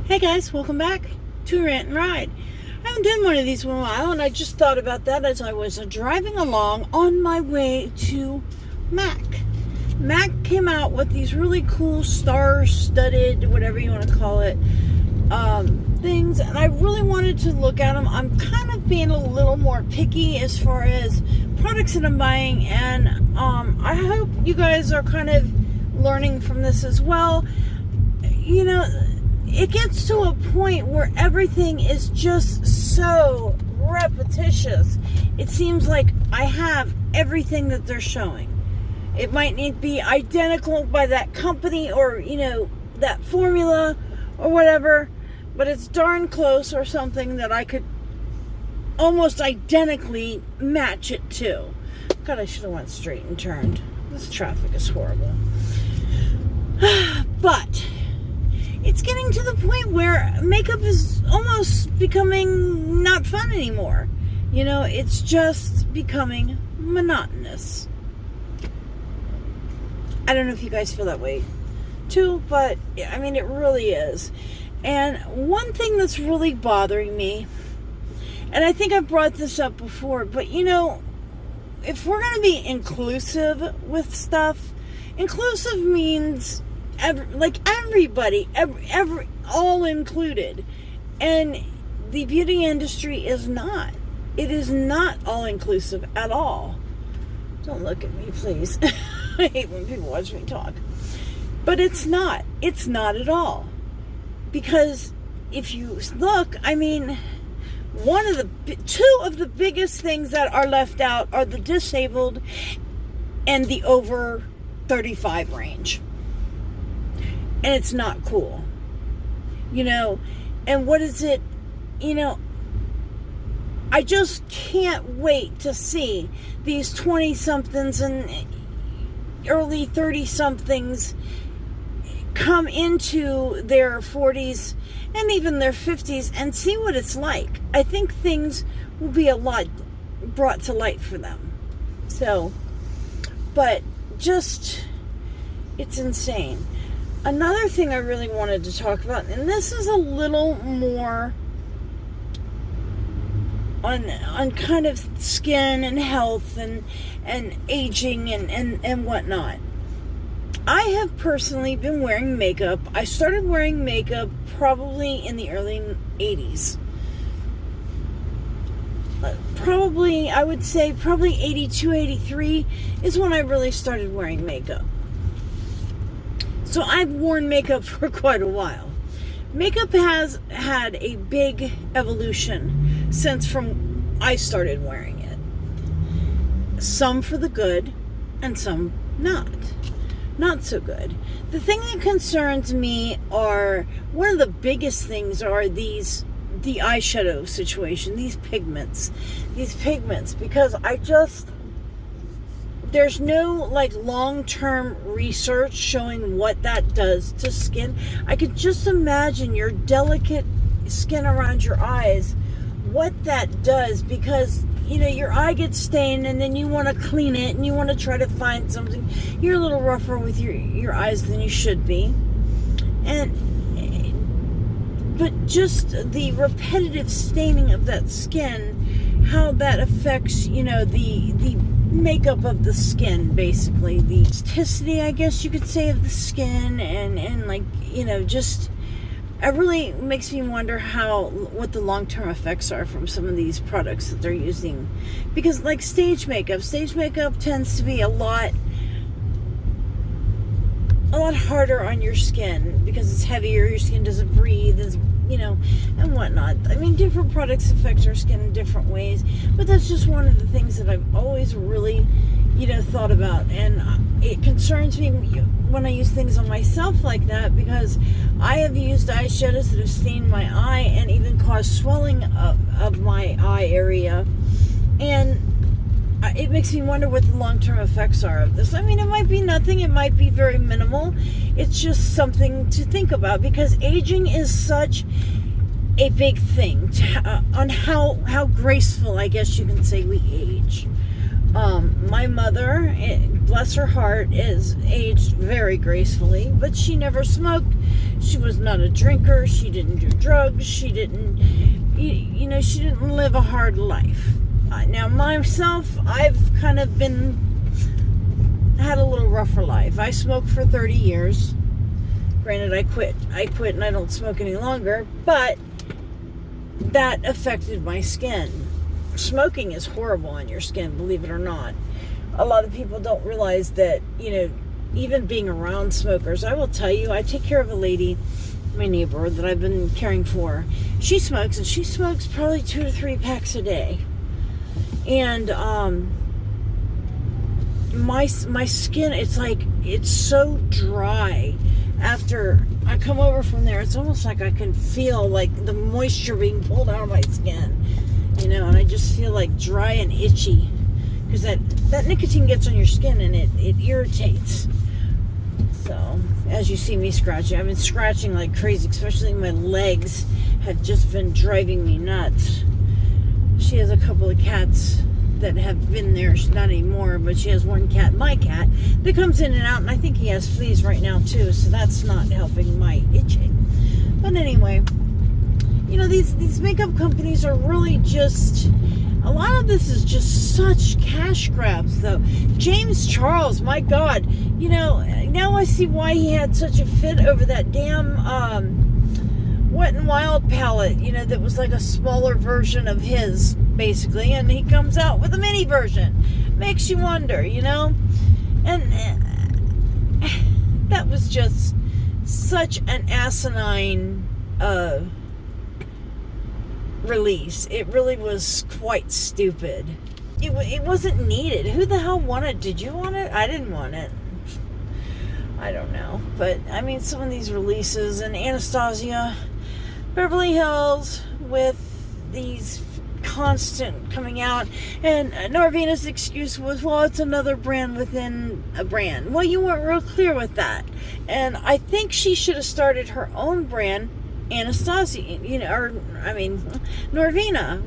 Hey guys, welcome back to Rant N Ride. I haven't done one of these in a while, and I just thought about that as I was driving along on my way to Mac. Mac came out with these really cool star-studded, whatever you want to call it, things, and I really wanted to look at them. I'm kind of being a little more picky as far as products that I'm buying, and I hope you guys are kind of learning from this as well. You know, it gets to a point where everything is just so repetitious. It seems like I have everything that they're showing. It might need to be identical by that company or, you know, that formula or whatever, but it's darn close or something that I could almost identically match it to. God, I should have went straight and turned. This traffic is horrible. But it's getting to the point where makeup is almost becoming not fun anymore. You know, it's just becoming monotonous. I don't know if you guys feel that way too, but I mean, it really is. And one thing that's really bothering me, and I think I brought this up before, but you know, if we're going to be inclusive with stuff, inclusive means everybody, every all included, and the beauty industry is not. It is not all inclusive at all. Don't look at me, please. I hate when people watch me talk. But it's not. It's not at all. Because if you look, I mean, two of the biggest things that are left out are the disabled and the over 35 range. And it's not cool, you know. And what is it, you know, I just can't wait to see these 20-somethings and early 30-somethings come into their 40s and even their 50s and see what it's like. I think things will be a lot brought to light for them. So, but just, it's insane. Another thing I really wanted to talk about, and this is a little more on kind of skin and health and aging and whatnot. I have personally been wearing makeup. I started wearing makeup probably in the early 80s. I would say probably 82, 83 is when I really started wearing makeup. So I've worn makeup for quite a while. Makeup has had a big evolution since from I started wearing it. Some for the good and some not so good. The thing that concerns me are, one of the biggest things are the eyeshadow situation, these pigments, because there's no like long-term research showing what that does to skin. I could just imagine your delicate skin around your eyes, what that does, because you know, your eye gets stained and then you want to clean it and you want to try to find something. You're a little rougher with your eyes than you should be. But just the repetitive staining of that skin, how that affects, you know, the makeup of the skin, basically the elasticity, I guess you could say, of the skin, and like, you know, just it really makes me wonder what the long-term effects are from some of these products that they're using, because like stage makeup tends to be a lot harder on your skin because it's heavier, your skin doesn't breathe, you know, and whatnot. I mean, different products affect our skin in different ways, but that's just one of the things that I've always really, you know, thought about, and it concerns me when I use things on myself like that, because I have used eyeshadows that have stained my eye and even caused swelling of my eye area, and it makes me wonder what the long-term effects are of this. I mean, it might be nothing, it might be very minimal. It's just something to think about, because aging is such a big thing on how graceful, I guess you can say, we age. My mother bless her heart, is aged very gracefully, but she never smoked. She was not a drinker. She didn't do drugs. She didn't, she didn't live a hard life. Now, myself, I've kind of had a little rougher life. I smoked for 30 years. Granted, I quit and I don't smoke any longer, but that affected my skin. Smoking is horrible on your skin, believe it or not. A lot of people don't realize that, even being around smokers. I will tell you, I take care of a lady, my neighbor, that I've been caring for. She smokes, and she smokes probably 2 to 3 packs a day. And my skin, it's so dry. After I come over from there, it's almost like I can feel like the moisture being pulled out of my skin, and I just feel like dry and itchy, because that nicotine gets on your skin and it irritates. So, as you see me scratching, I've been scratching like crazy, especially my legs have just been driving me nuts. She has a couple of cats that have been there. She's not anymore, but she has one cat, my cat, that comes in and out, and I think he has fleas right now too, so that's not helping my itching. But anyway, these makeup companies are really just, a lot of this is just such cash grabs, though. James Charles, my God, now I see why he had such a fit over that damn Wet n Wild palette, that was like a smaller version of his, basically, and he comes out with a mini version. Makes you wonder, and that was just such an asinine release. It really was quite stupid. It wasn't needed. Who the hell wanted? Did you want it? I didn't want it. I don't know, but I mean, some of these releases, and Anastasia Beverly Hills with these constant coming out, and Norvina's excuse was, well, it's another brand within a brand. Well, you weren't real clear with that, and I think she should have started her own brand, Anastasia, Norvina.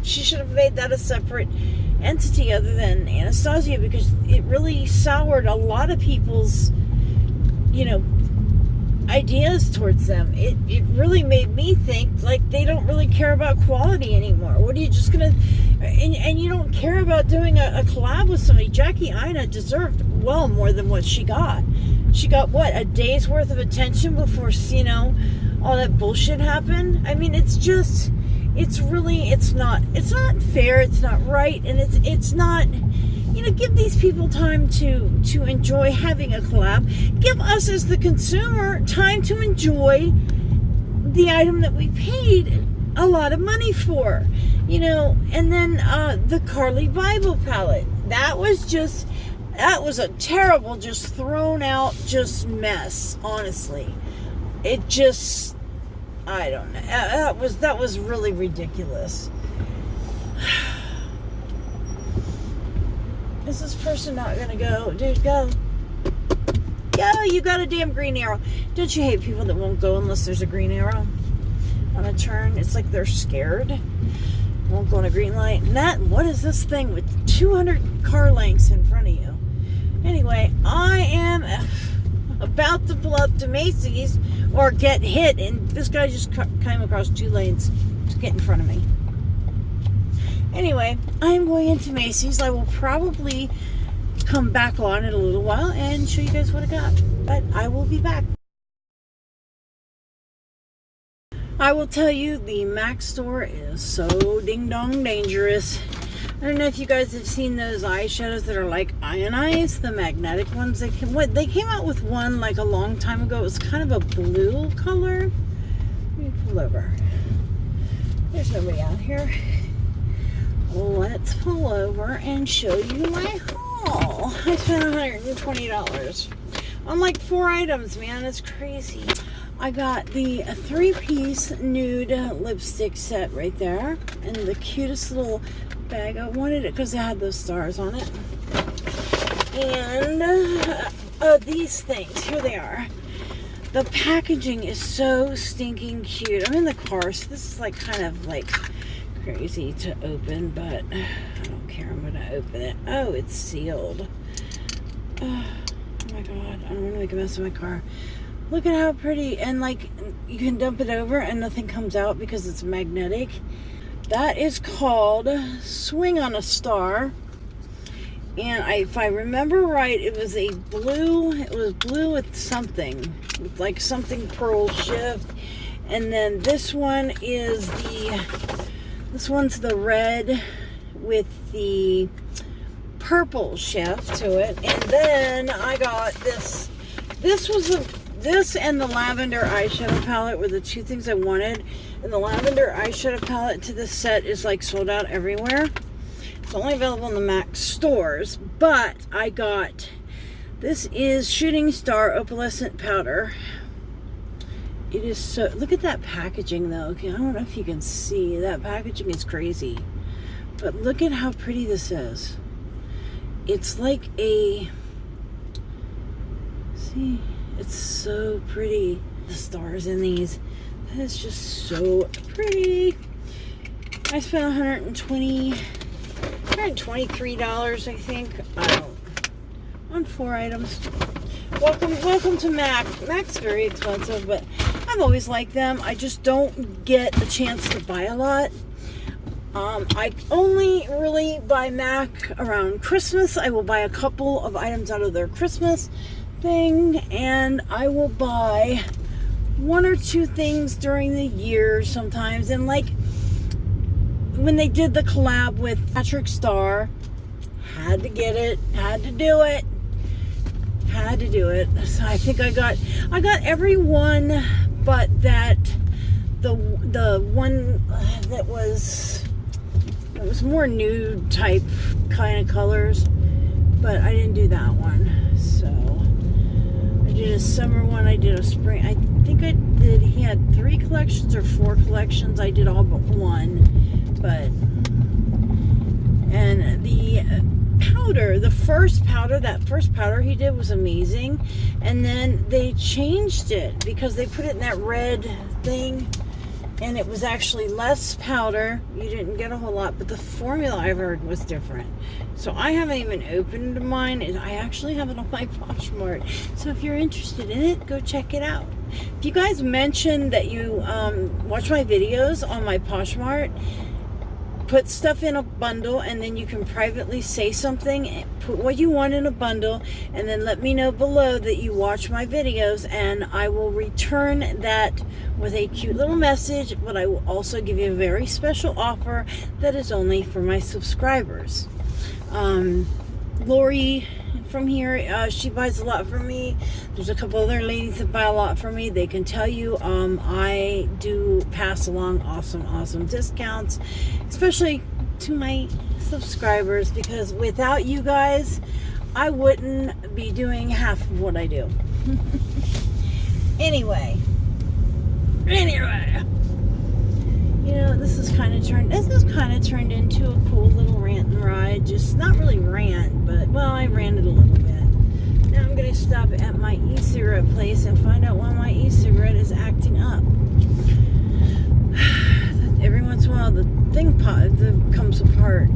She should have made that a separate entity other than Anastasia, because it really soured a lot of people's ideas towards them. It really made me think like they don't really care about quality anymore. What are you just gonna, and you don't care about doing a collab with somebody? Jackie Aina deserved well more than what she got. She got what, a day's worth of attention before all that bullshit happened. I mean, it's not fair, it's not right, and it's not, give these people time to enjoy having a collab. Give us as the consumer time to enjoy the item that we paid a lot of money for, and then the Carly Bible palette, that was a terrible, just thrown out, just mess, honestly. It just, I don't know, that was really ridiculous. Is this person not gonna go? Dude, go. Go, you got a damn green arrow. Don't you hate people that won't go unless there's a green arrow on a turn? It's like they're scared. Won't go on a green light. And what is this thing with 200 car lengths in front of you? Anyway, I am about to pull up to Macy's or get hit, and this guy just came across 2 lanes to get in front of me. Anyway, I'm going into Macy's. I will probably come back on in a little while and show you guys what I got. But I will be back. I will tell you, the MAC store is so ding-dong dangerous. I don't know if you guys have seen those eyeshadows that are like ionized, the magnetic ones. They came out with one like a long time ago. It was kind of a blue color. Let me pull over. There's nobody out here. Let's pull over and show you my haul. I spent $120 on like 4 items, man. It's crazy. I got the 3-piece nude lipstick set right there, and the cutest little bag. I wanted it because it had those stars on it. And these things, here they are. The packaging is so stinking cute. I'm in the car, so this is like kind of like crazy to open, but I don't care. I'm gonna open it. Oh, it's sealed. Oh my god, I don't want to make a mess of my car. Look at how pretty. And like, you can dump it over and nothing comes out because it's magnetic. That is called Swing on a Star. And if I remember right, it was blue with something, with like something pearl shift. And then this one's the red with the purple shift to it. And then I got this and the lavender eyeshadow palette were the two things I wanted. And the lavender eyeshadow palette to this set is like sold out everywhere. It's only available in the MAC stores, but I got, this is Shooting Star Opalescent Powder. It is so, look at that packaging though. Okay, I don't know if you can see, that packaging is crazy. But look at how pretty this is. It's like see, it's so pretty. The stars in these, that is just so pretty. I spent $123, I think, on 4 items. Welcome to MAC. MAC's very expensive, but I've always liked them. I just don't get a chance to buy a lot. I only really buy MAC around Christmas. I will buy a couple of items out of their Christmas thing, and I will buy 1 or 2 things during the year sometimes. And like when they did the collab with Patrick Star, had to get it, had to do it. So I think I got every one but that the one that was more nude type kind of colors, but I didn't do that one. So I did a summer one, I did a spring, I think I did, he had 3 collections or 4 collections. I did all but one, but, and the powder, that first powder he did was amazing. And then they changed it because they put it in that red thing, and it was actually less powder. You didn't get a whole lot, but the formula I've heard was different. So I haven't even opened mine, and I actually have it on my Poshmark. So if you're interested in it, go check it out. If you guys mention that you watch my videos on my Poshmark, put stuff in a bundle, and then you can privately say something, put what you want in a bundle, and then let me know below that you watch my videos, and I will return that with a cute little message. But I will also give you a very special offer that is only for my subscribers. Lori from here, she buys a lot from me. There's a couple other ladies that buy a lot from me. They can tell you I do pass along awesome discounts, especially to my subscribers, because without you guys I wouldn't be doing half of what I do. Anyway, you know, this is kind of turned into a cool little rant and ride. Just not really rant, but, well, I ranted a little bit. Now I'm going to stop at my e-cigarette place and find out why my e-cigarette is acting up. Every once in a while the thing comes apart.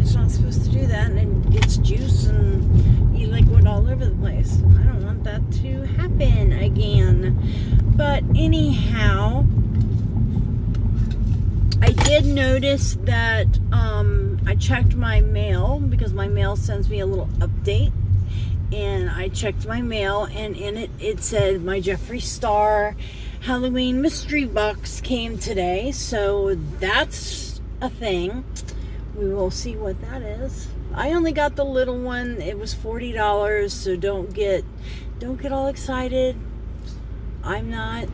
It's not supposed to do that, and it gets juice and e-liquid all over the place. I don't want that to happen again. But anyhow, I did notice that I checked my mail, because my mail sends me a little update, and I checked my mail, and in it said my Jeffree Star Halloween mystery box came today. So that's a thing. We will see what that is. I only got the little one. It was $40, so don't get all excited. I'm not.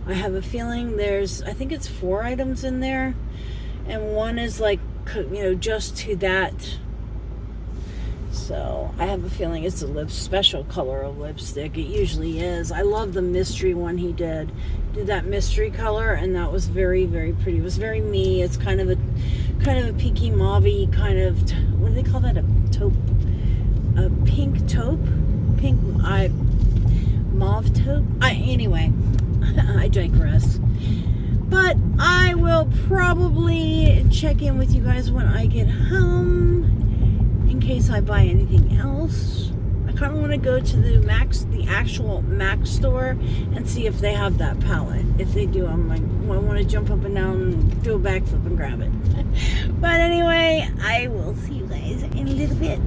I have a feeling I think it's 4 items in there, and one is like, you know, just to that. So I have a feeling it's a special color of lipstick. It usually is. I love the mystery one he did that mystery color, and that was very, very pretty. It was very me. It's kind of a pinky mauve-y kind of, what do they call that? A pink taupe? Mauve taupe? Anyway, I digress. But I will probably check in with you guys when I get home, in case I buy anything else. I kind of want to go to the actual Mac store and see if they have that palette. If they do, I'm like, I want to jump up and down and do a backflip and grab it. But anyway, I will see you guys in a little bit.